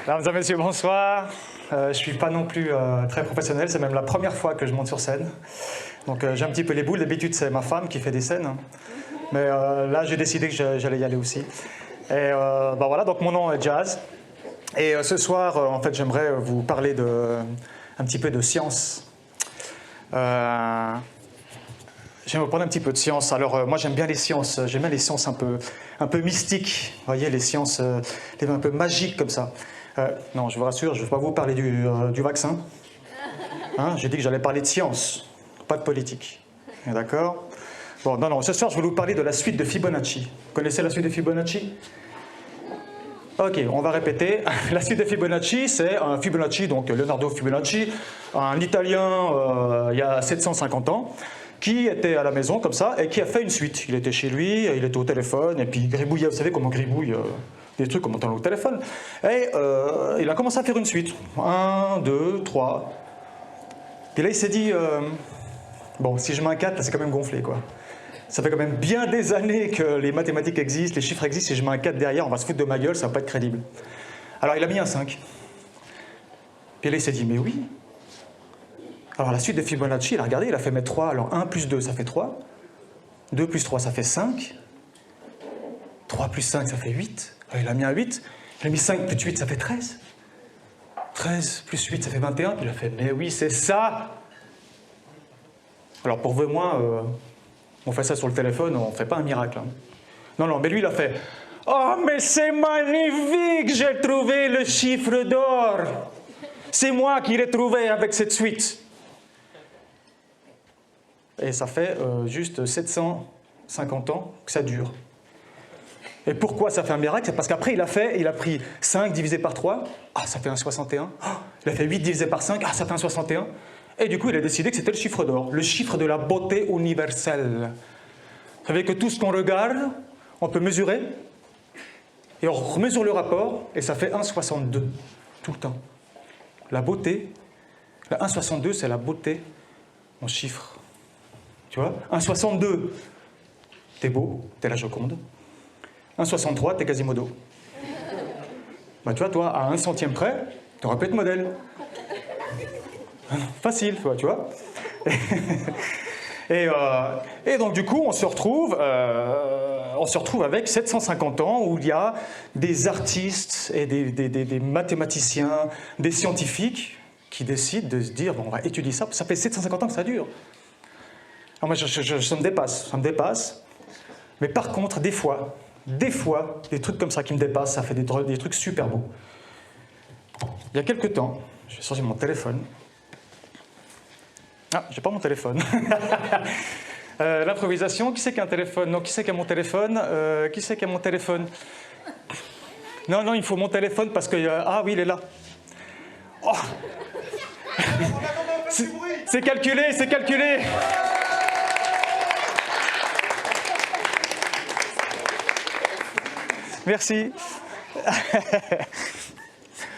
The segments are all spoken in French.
Mesdames et messieurs, bonsoir. Je ne suis pas non plus très professionnel, c'est même la première fois que je monte sur scène. Donc j'ai un petit peu les boules, d'habitude c'est ma femme qui fait des scènes. Mais là j'ai décidé que j'allais y aller aussi. Et voilà, donc mon nom est Jazz. Et ce soir, en fait, j'aimerais vous parler un petit peu de science. J'aimerais prendre un petit peu de science. Alors moi j'aime bien les sciences, j'aime bien les sciences un peu mystiques, vous voyez, les sciences un peu magiques comme ça. Non, je vous rassure, je ne vais pas vous parler du vaccin. Hein, j'ai dit que j'allais parler de science, pas de politique. D'accord? Bon, non, ce soir je vais vous parler de la suite de Fibonacci. Vous connaissez la suite de Fibonacci? Ok, on va répéter. La suite de Fibonacci, c'est un Fibonacci, donc Leonardo Fibonacci, un Italien il y a 750 ans, qui était à la maison comme ça et qui a fait une suite. Il était chez lui, il était au téléphone et puis il gribouillait, vous savez comment on gribouille des trucs comme on entend au téléphone. Et il a commencé à faire une suite. 1, 2, 3. Et là il s'est dit, bon, si je mets un 4, là c'est quand même gonflé quoi. Ça fait quand même bien des années que les mathématiques existent, les chiffres existent, si je mets un 4 derrière, on va se foutre de ma gueule, ça va pas être crédible. Alors il a mis un 5. Puis là il s'est dit, mais oui. Alors la suite de Fibonacci, il a regardé, il a fait mettre 3, alors 1 plus 2 ça fait 3, 2 plus 3 ça fait 5, 3 plus 5 ça fait 8, alors, il a mis un 8, il a mis 5 plus 8 ça fait 13, 13 plus 8 ça fait 21, puis il a fait, mais oui c'est ça. Alors pour vous et moi, on fait ça sur le téléphone, on ne fait pas un miracle. Hein. Non, mais lui, il a fait « Oh, mais c'est magnifique, j'ai trouvé le chiffre d'or. C'est moi qui l'ai trouvé avec cette suite. » Et ça fait juste 750 ans que ça dure. Et pourquoi ça fait un miracle? C'est parce qu'après, il a pris 5 divisé par 3, ah, ça fait un 61. Oh, il a fait 8 divisé par 5, ah, ça fait un 61. Et du coup, il a décidé que c'était le chiffre d'or, le chiffre de la beauté universelle. Vous savez que tout ce qu'on regarde, on peut mesurer, et on remesure le rapport, et ça fait 1,62, tout le temps. La beauté, la 1,62, c'est la beauté en chiffres. Tu vois, 1,62, t'es beau, t'es la Joconde. 1,63, t'es Quasimodo. Bah, tu vois, toi, à 1 centième près, t'aurais pu être modèle. Facile, tu vois. Et donc du coup, on se retrouve avec 750 ans où il y a des artistes et des mathématiciens, des scientifiques qui décident de se dire, bon, on va étudier ça, ça fait 750 ans que ça dure. Alors moi, ça me dépasse. Mais par contre, des fois, des trucs comme ça qui me dépassent, ça fait des trucs super beaux. Il y a quelques temps, j'ai sorti mon téléphone. Ah, j'ai pas mon téléphone. L'improvisation, qui c'est qui a un téléphone? Non, qui c'est qui a mon téléphone? Qui c'est qui a mon téléphone? Non, il faut mon téléphone parce que... ah oui, il est là. Oh. C'est calculé, c'est calculé. Merci.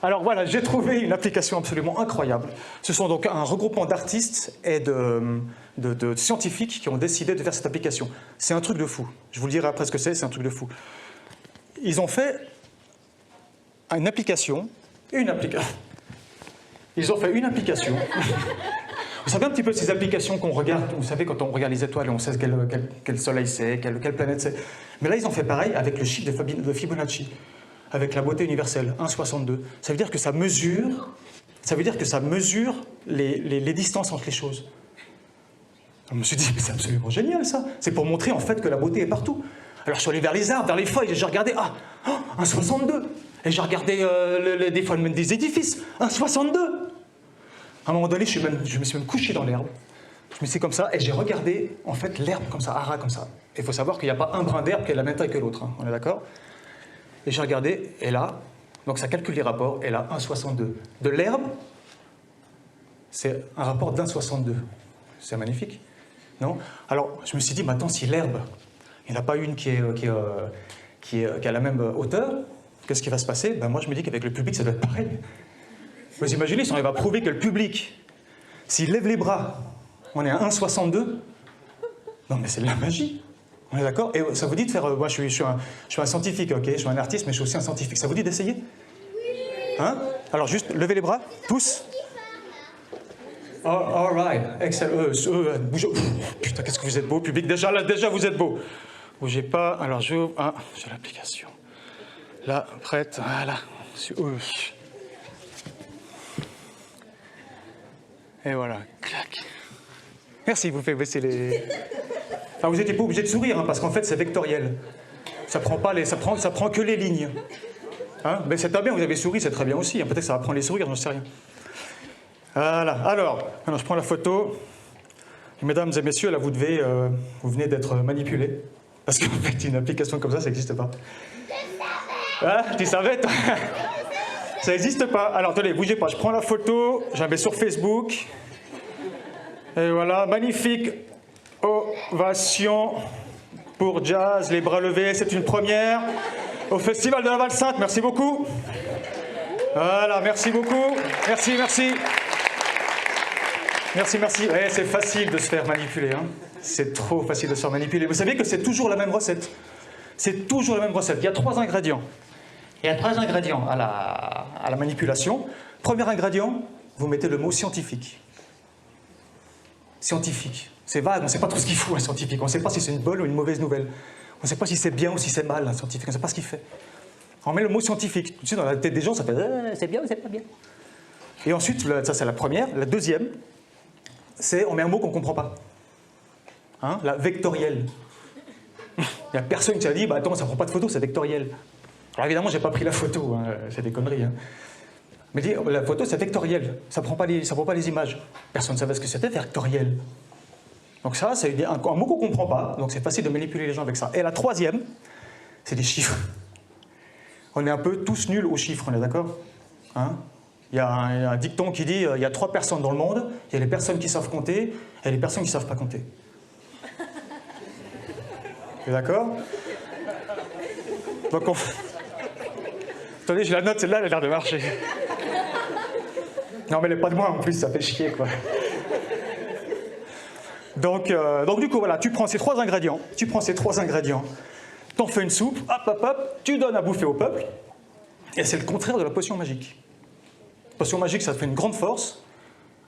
Alors voilà, j'ai trouvé une application absolument incroyable. Ce sont donc un regroupement d'artistes et de scientifiques qui ont décidé de faire cette application. C'est un truc de fou. Je vous le dirai après ce que c'est un truc de fou. Ils ont fait une application. Ils ont fait une application. Vous savez un petit peu ces applications qu'on regarde, vous savez quand on regarde les étoiles et on sait quel soleil c'est, quelle planète c'est. Mais là ils ont fait pareil avec le chiffre de Fibonacci. Avec la beauté universelle, 1,62. Ça veut dire que ça mesure les distances entre les choses. Je me suis dit, mais c'est absolument génial ça. C'est pour montrer en fait que la beauté est partout. Alors je suis allé vers les arbres, vers les feuilles, et j'ai regardé, 1,62. Et j'ai regardé des fois même des édifices, 1,62. À un moment donné, je me suis même couché dans l'herbe. Je me suis comme ça, et j'ai regardé en fait l'herbe comme ça, à ras comme ça. Et il faut savoir qu'il n'y a pas un brin d'herbe qui est la même taille que l'autre, hein. On est d'accord? Et j'ai regardé, et là, donc ça calcule les rapports, et là, 1,62. De l'herbe, c'est un rapport d'1,62. C'est magnifique, non? Alors, je me suis dit, maintenant, si l'herbe, il n'y en a pas une qui a la même hauteur, qu'est-ce qui va se passer? Ben, moi, je me dis qu'avec le public, ça doit être pareil. Vous imaginez, si on arrive à prouver que le public, s'il lève les bras, on est à 1,62, non mais c'est de la magie. On est d'accord? Et ça vous dit de faire... moi, je suis un scientifique, ok? Je suis un artiste, mais je suis aussi un scientifique. Ça vous dit d'essayer? Oui, Hein? Alors juste, levez les bras, tous. All right, excellent. Bougez. Putain, qu'est-ce que vous êtes beau, public. Déjà, là, déjà, vous êtes beau. Bougez pas. Alors, j'ouvre. Ah, j'ai l'application. Là, prête. Voilà. Et voilà. Clac. Merci, vous faites baisser les... Alors, vous n'étiez pas obligé de sourire, hein, parce qu'en fait, c'est vectoriel. Ça prend pas les... ça prend que les lignes. Hein? Mais c'est très bien, vous avez souri, c'est très bien aussi. Hein. Peut-être que ça va prendre les sourires, j'en sais rien. Voilà. Alors, je prends la photo. Mesdames et messieurs, là, vous venez d'être manipulés. Parce qu'en fait, une application comme ça n'existe pas. Ah, tu savais, toi? Ça n'existe pas. Alors, attendez, bougez pas. Je prends la photo, je la mets sur Facebook. Et voilà, magnifique ovation pour Jazz, les bras levés. C'est une première au Festival de la Val-Sainte. Merci beaucoup. Voilà, merci beaucoup. Merci, merci. Merci, merci. Ouais, c'est facile de se faire manipuler. Hein. C'est trop facile de se faire manipuler. Vous savez que c'est toujours la même recette. C'est toujours la même recette. Il y a 3 ingrédients. Il y a 3 ingrédients à la manipulation. Premier ingrédient, vous mettez le mot scientifique. Scientifique. C'est vague, on ne sait pas trop ce qu'il fout, un scientifique. On ne sait pas si c'est une bonne ou une mauvaise nouvelle. On ne sait pas si c'est bien ou si c'est mal, un scientifique. On ne sait pas ce qu'il fait. On met le mot scientifique. Tout de suite, dans la tête des gens, ça fait c'est bien ou c'est pas bien. Et ensuite, ça c'est la première. La deuxième, c'est on met un mot qu'on ne comprend pas. Hein, la vectorielle. Il n'y a personne qui a dit, bah attends, ça ne prend pas de photo, c'est vectoriel. Alors évidemment, je n'ai pas pris la photo, hein, c'est des conneries. Hein. Mais dit, la photo, c'est vectoriel, ça ne prend pas les images. Personne ne savait ce que c'était vectoriel. Donc ça, c'est un mot qu'on ne comprend pas, donc c'est facile de manipuler les gens avec ça. Et la troisième, c'est des chiffres. On est un peu tous nuls aux chiffres, on est d'accord? Hein? Il y a un dicton qui dit, il y a 3 personnes dans le monde, il y a les personnes qui savent compter et les personnes qui ne savent pas compter. Vous êtes d'accord? Donc attendez, j'ai la note, celle-là, elle a l'air de marcher. Non, mais elle n'est pas de moi en plus, ça fait chier, quoi. Donc du coup, voilà, tu prends ces 3 ingrédients, t'en fais une soupe, hop, tu donnes à bouffer au peuple, et c'est le contraire de la potion magique. La potion magique, ça te fait une grande force,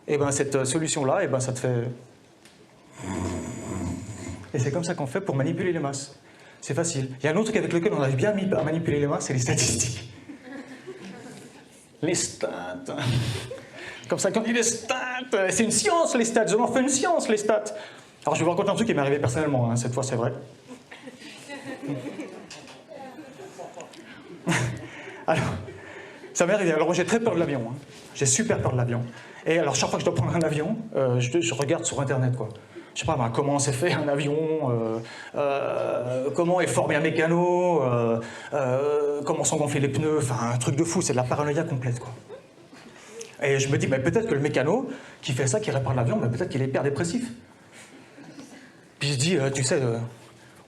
et bien cette solution-là, et ben ça te fait... Et c'est comme ça qu'on fait pour manipuler les masses. C'est facile. Il y a un autre truc avec lequel on arrive bien à manipuler les masses, c'est les statistiques. Les stats. Comme ça, quand on dit les stats, c'est une science, les stats. Je m'en fais une science, les stats. Alors, je vais vous raconter un truc qui m'est arrivé personnellement, hein. Cette fois, c'est vrai. Alors, ça m'est arrivé. Alors, j'ai très peur de l'avion. Hein. J'ai super peur de l'avion. Et alors, chaque fois que je dois prendre un avion, je regarde sur Internet, quoi. Je sais pas, comment c'est fait un avion, comment est formé un mécano, comment sont gonflés les pneus, enfin un truc de fou, c'est de la paranoïa complète, quoi. Et je me dis, mais peut-être que le mécano qui fait ça, qui répare l'avion, mais peut-être qu'il est hyper dépressif. Puis je dis, tu sais,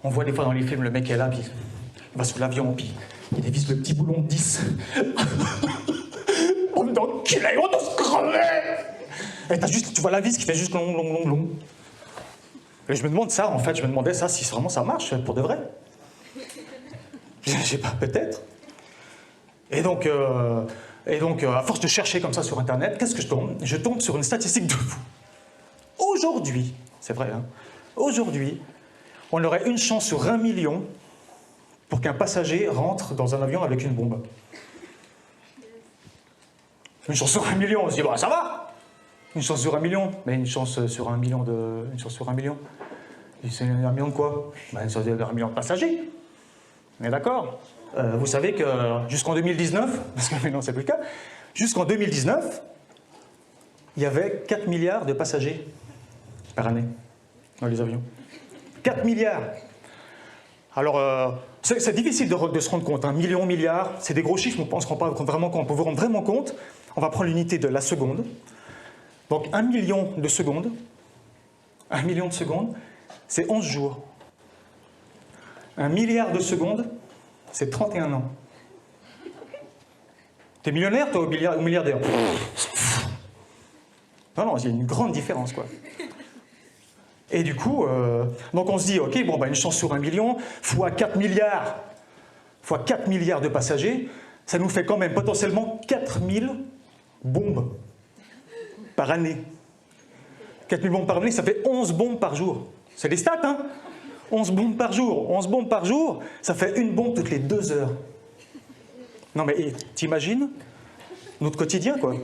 on voit des fois dans les films, le mec est là, puis il va sous l'avion, puis il dévisse le petit boulon de 10. On me dit, enculé, on doit se crever. Et tu vois la vis qui fait juste long. Et je me demande ça, en fait, je me demandais ça, si vraiment ça marche, pour de vrai. Je sais pas, peut-être. Et donc, à force de chercher comme ça sur Internet, qu'est-ce que je tombe? Je tombe sur une statistique de fou. Aujourd'hui, c'est vrai, hein, aujourd'hui, on aurait une chance sur 1 million pour qu'un passager rentre dans un avion avec une bombe. Une chance sur 1 million, on se dit, bah ça va. Une chance sur 1 million, mais une chance sur 1 million de... Une chance sur 1 million. C'est 1 million de quoi? Une chance sur 1 million de passagers. On est d'accord? Vous savez que jusqu'en 2019, parce que maintenant c'est plus le cas, jusqu'en 2019, il y avait 4 milliards de passagers par année dans les avions. 4 milliards! Alors, c'est difficile de se rendre compte. 1 million, milliard, c'est des gros chiffres, on ne se rend pas vraiment compte. Pour vous rendre vraiment compte, on va prendre l'unité de la seconde. Donc 1 million de secondes, c'est 11 jours. 1 milliard de secondes, c'est 31 ans. T'es millionnaire, toi, ou milliardaire? Non, il y a une grande différence, quoi. Et du coup, donc on se dit, ok, bon, bah, une chance sur 1 million, fois 4 milliards de passagers, ça nous fait quand même potentiellement 4000 bombes par année. 4000 bombes par année, ça fait 11 bombes par jour. C'est les stats, hein? 11 bombes par jour. 11 bombes par jour, ça fait une bombe toutes les 2 heures. Non mais t'imagines notre quotidien, quoi.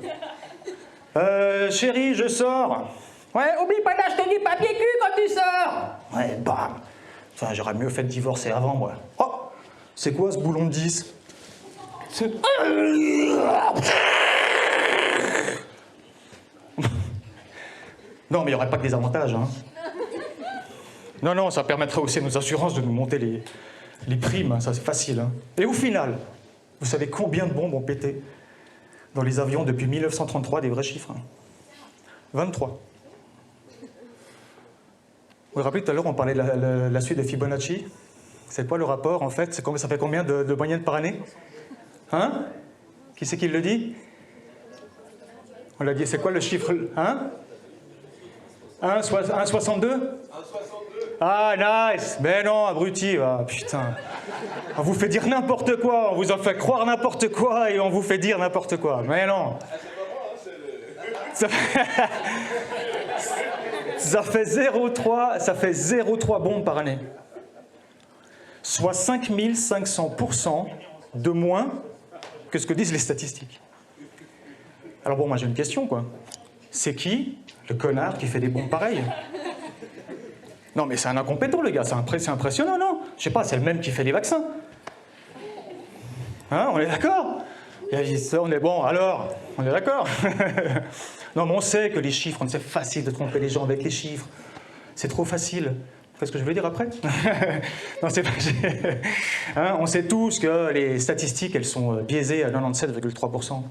Chérie, je sors. Ouais, oublie pas d'acheter du papier cul quand tu sors. Ouais, bam. Enfin, j'aurais mieux fait de divorcer avant, moi. Oh, c'est quoi ce boulon de 10? Non, mais il n'y aurait pas que des avantages, hein. Non, non, ça permettrait aussi à nos assurances de nous monter les primes, hein, ça c'est facile. Hein. Et au final, vous savez combien de bombes ont pété dans les avions depuis 1933, des vrais chiffres, hein. 23. Vous vous rappelez tout à l'heure, on parlait de la suite de Fibonacci. C'est quoi le rapport, en fait? Ça fait combien de moyenne par année? Hein? Qui c'est qui le dit? On l'a dit, c'est quoi le chiffre? Hein? 1,62? Ah, nice! Mais non, abruti, ah, putain. On vous fait dire n'importe quoi, on vous a fait croire n'importe quoi et on vous fait dire n'importe quoi. Mais non. Ça fait 0,3 bombes par année. Soit 5500% de moins que ce que disent les statistiques. Alors bon, moi j'ai une question, quoi. C'est qui le connard qui fait des bombes pareilles? Non mais c'est un incompétent, le gars, c'est impressionnant, non? Je sais pas, c'est le même qui fait les vaccins. Hein, on est d'accord? On est bon, alors, on est d'accord? Non mais on sait que les chiffres, c'est facile de tromper les gens avec les chiffres. C'est trop facile. Qu'est-ce que je veux dire après? Non, c'est pas... Hein, on sait tous que les statistiques, elles sont biaisées à 97,3%.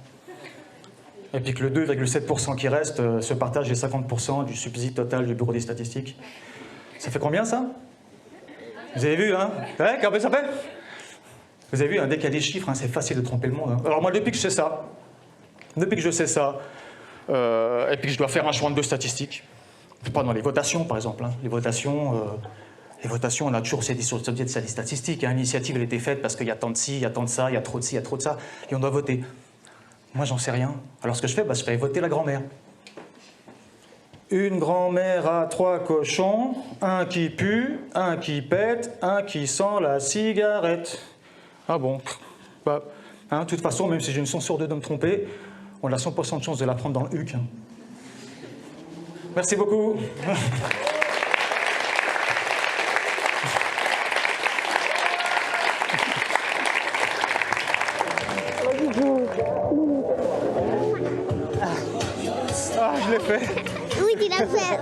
Et puis que le 2,7% qui reste se partage les 50% du subside total du Bureau des statistiques. Ça fait combien, ça? Vous avez vu, hein? Ouais, combien ça fait? Vous avez vu, hein, dès qu'il y a des chiffres, hein, c'est facile de tromper le monde. Hein. Alors moi, depuis que je sais ça, et puis que je dois faire un choix de statistiques, pas dans les votations, par exemple. Hein. Les votations, on a toujours dit sur des statistiques. Hein. L'initiative, elle a été faite parce qu'il y a tant de ci, il y a tant de ça, il y a trop de ci, il y a trop de ça, et on doit voter. Moi, j'en sais rien. Alors, ce que je fais, je fais voter la grand-mère. Une grand-mère à 3 cochons, un qui pue, un qui pète, un qui sent la cigarette. Ah bon, bah, hein, de toute façon, même si j'ai une chance sur 2 de me tromper, on a 100% de chance de la prendre dans le huc. Hein. Merci beaucoup. Ah, je l'ai fait. Oui, tu l'as fait.